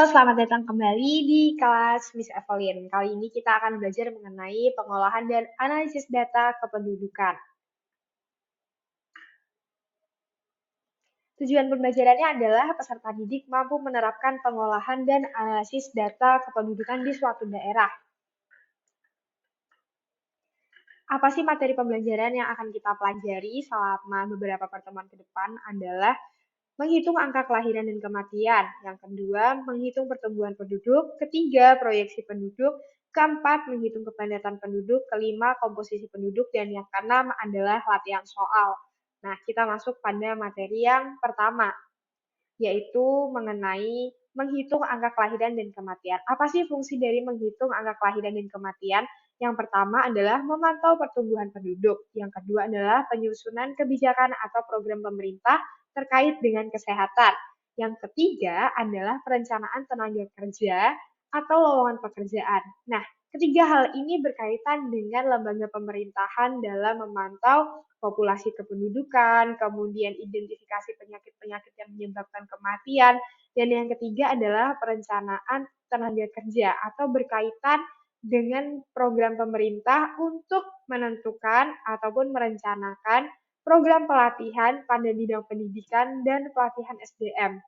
selamat datang kembali di kelas Miss Evelyn. Kali ini kita akan belajar mengenai pengolahan dan analisis data kependudukan. Tujuan pembelajarannya adalah peserta didik mampu menerapkan pengolahan dan analisis data kependudukan di suatu daerah. Apa sih materi pembelajaran yang akan kita pelajari selama beberapa pertemuan ke depan adalah menghitung angka kelahiran dan kematian. Yang kedua, menghitung pertumbuhan penduduk. Ketiga, proyeksi penduduk. Keempat, menghitung kepadatan penduduk. Kelima, komposisi penduduk. Dan yang keenam adalah latihan soal. Nah, kita masuk pada materi yang pertama, yaitu mengenai menghitung angka kelahiran dan kematian. Apa sih fungsi dari menghitung angka kelahiran dan kematian? Yang pertama adalah memantau pertumbuhan penduduk. Yang kedua adalah penyusunan kebijakan atau program pemerintah terkait dengan kesehatan. Yang ketiga adalah perencanaan tenaga kerja atau lowongan pekerjaan. Nah, ketiga hal ini berkaitan dengan lembaga pemerintahan dalam memantau populasi kependudukan, kemudian identifikasi penyakit-penyakit yang menyebabkan kematian, dan yang ketiga adalah perencanaan tenaga kerja atau berkaitan dengan program pemerintah untuk menentukan ataupun merencanakan program pelatihan pada bidang pendidikan dan pelatihan SDM.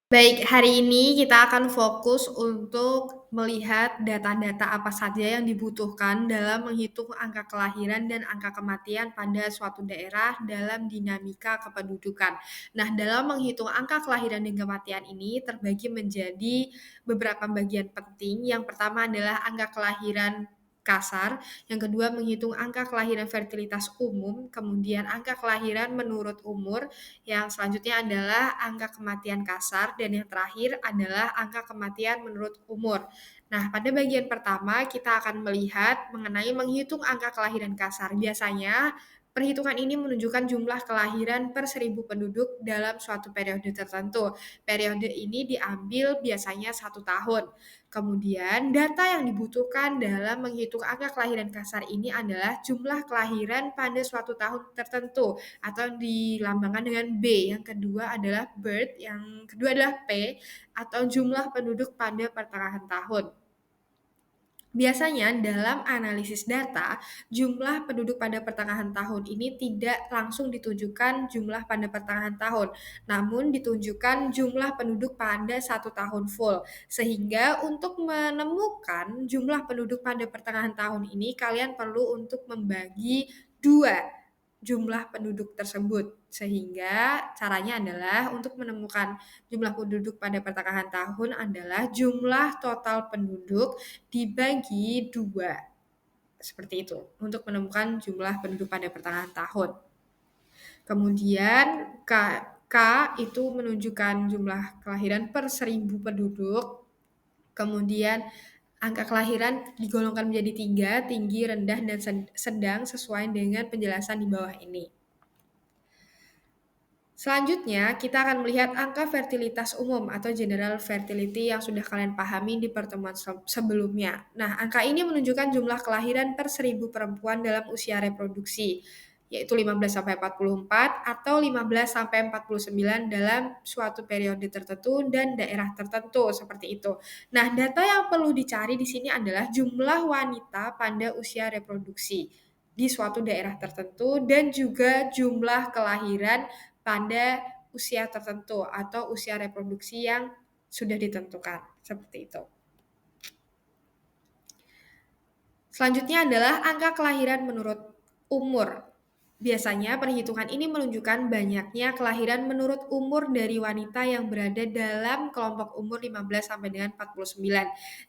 Baik, hari ini kita akan fokus untuk melihat data-data apa saja yang dibutuhkan dalam menghitung angka kelahiran dan angka kematian pada suatu daerah dalam dinamika kependudukan. Nah, dalam menghitung angka kelahiran dan kematian ini terbagi menjadi beberapa bagian penting. Yang pertama adalah angka kelahiran kasar, yang kedua menghitung angka kelahiran fertilitas umum, kemudian angka kelahiran menurut umur, yang selanjutnya adalah angka kematian kasar, dan yang terakhir adalah angka kematian menurut umur. Nah, pada bagian pertama kita akan melihat mengenai menghitung angka kelahiran kasar. Biasanya perhitungan ini menunjukkan jumlah kelahiran per 1.000 penduduk dalam suatu periode tertentu. Periode ini diambil biasanya 1 tahun. Kemudian, data yang dibutuhkan dalam menghitung angka kelahiran kasar ini adalah jumlah kelahiran pada suatu tahun tertentu atau dilambangkan dengan B. Yang kedua adalah birth, yang kedua adalah P atau jumlah penduduk pada pertengahan tahun. Biasanya dalam analisis data, jumlah penduduk pada pertengahan tahun ini tidak langsung ditunjukkan jumlah pada pertengahan tahun, namun ditunjukkan jumlah penduduk pada 1 tahun full. Sehingga untuk menemukan jumlah penduduk pada pertengahan tahun ini, kalian perlu untuk membagi 2 jumlah penduduk tersebut. Sehingga caranya adalah untuk menemukan jumlah penduduk pada pertengahan tahun adalah jumlah total penduduk dibagi 2. Seperti itu, untuk menemukan jumlah penduduk pada pertengahan tahun. Kemudian K itu menunjukkan jumlah kelahiran per 1.000 penduduk. Kemudian angka kelahiran digolongkan menjadi 3, tinggi, rendah, dan sedang sesuai dengan penjelasan di bawah ini. Selanjutnya, kita akan melihat angka fertilitas umum atau general fertility yang sudah kalian pahami di pertemuan sebelumnya. Nah, angka ini menunjukkan jumlah kelahiran per 1.000 perempuan dalam usia reproduksi, yaitu 15-44 atau 15-49 dalam suatu periode tertentu dan daerah tertentu, seperti itu. Nah, data yang perlu dicari di sini adalah jumlah wanita pada usia reproduksi di suatu daerah tertentu dan juga jumlah kelahiran pada usia tertentu atau usia reproduksi yang sudah ditentukan, seperti itu. Selanjutnya adalah angka kelahiran menurut umur. Biasanya perhitungan ini menunjukkan banyaknya kelahiran menurut umur dari wanita yang berada dalam kelompok umur 15 sampai dengan 49.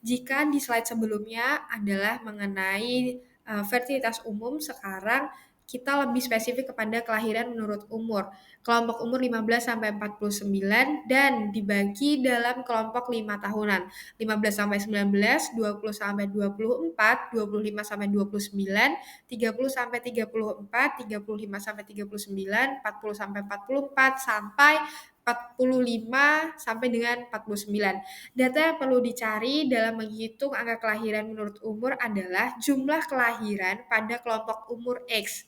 Jika di slide sebelumnya adalah mengenai fertilitas umum, sekarang kita lebih spesifik kepada kelahiran menurut umur. Kelompok umur 15 sampai 49 dan dibagi dalam kelompok 5 tahunan. 15 sampai 19, 20 sampai 24, 25 sampai 29, 30 sampai 34, 35 sampai 39, 40 sampai 44 sampai 45 sampai dengan 49. Data yang perlu dicari dalam menghitung angka kelahiran menurut umur adalah jumlah kelahiran pada kelompok umur X.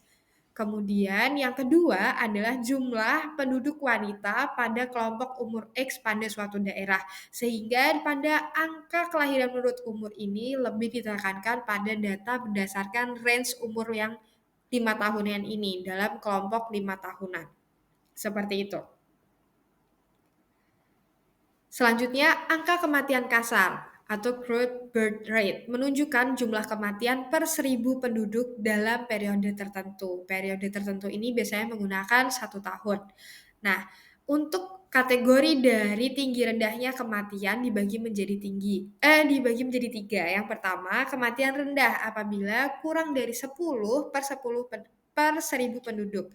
Kemudian yang kedua adalah jumlah penduduk wanita pada kelompok umur X pada suatu daerah. Sehingga pada angka kelahiran menurut umur ini lebih ditekankan pada data berdasarkan range umur yang 5 tahunan ini dalam kelompok 5 tahunan. Seperti itu. Selanjutnya, angka kematian kasar atau crude birth rate menunjukkan jumlah kematian per 1.000 penduduk dalam periode tertentu. Periode tertentu ini biasanya menggunakan 1 tahun. Nah, untuk kategori dari tinggi rendahnya kematian dibagi menjadi 3. Yang pertama, kematian rendah apabila kurang dari 10 per 1.000 penduduk.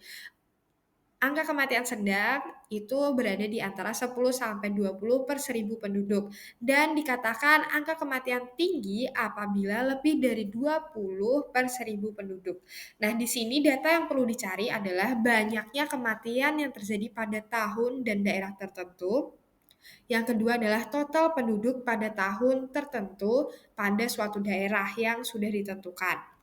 Angka kematian sedang itu berada di antara 10 sampai 20 per 1.000 penduduk dan dikatakan angka kematian tinggi apabila lebih dari 20 per 1.000 penduduk. Nah, di sini data yang perlu dicari adalah banyaknya kematian yang terjadi pada tahun dan daerah tertentu. Yang kedua adalah total penduduk pada tahun tertentu pada suatu daerah yang sudah ditentukan.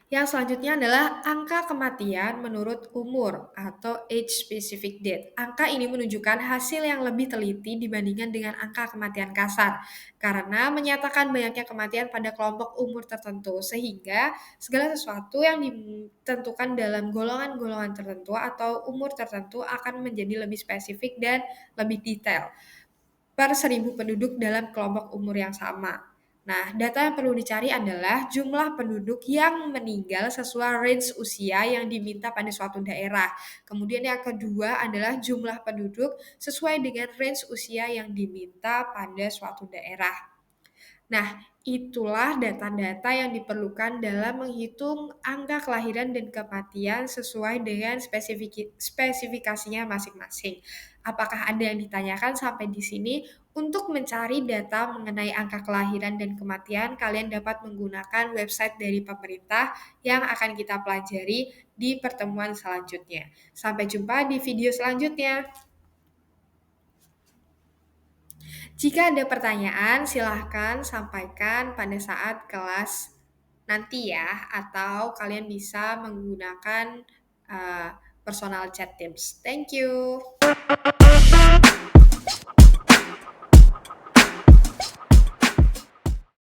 Yang selanjutnya adalah angka kematian menurut umur atau age specific death. Angka ini menunjukkan hasil yang lebih teliti dibandingkan dengan angka kematian kasar karena menyatakan banyaknya kematian pada kelompok umur tertentu sehingga segala sesuatu yang ditentukan dalam golongan-golongan tertentu atau umur tertentu akan menjadi lebih spesifik dan lebih detail per 1.000 penduduk dalam kelompok umur yang sama. Nah, data yang perlu dicari adalah jumlah penduduk yang meninggal sesuai range usia yang diminta pada suatu daerah. Kemudian yang kedua adalah jumlah penduduk sesuai dengan range usia yang diminta pada suatu daerah. Nah, itulah data-data yang diperlukan dalam menghitung angka kelahiran dan kematian sesuai dengan spesifikasinya masing-masing. Apakah ada yang ditanyakan sampai di sini? Untuk mencari data mengenai angka kelahiran dan kematian, kalian dapat menggunakan website dari pemerintah yang akan kita pelajari di pertemuan selanjutnya. Sampai jumpa di video selanjutnya. Jika ada pertanyaan, silahkan sampaikan pada saat kelas nanti ya, atau kalian bisa menggunakan personal chat Teams. Thank you.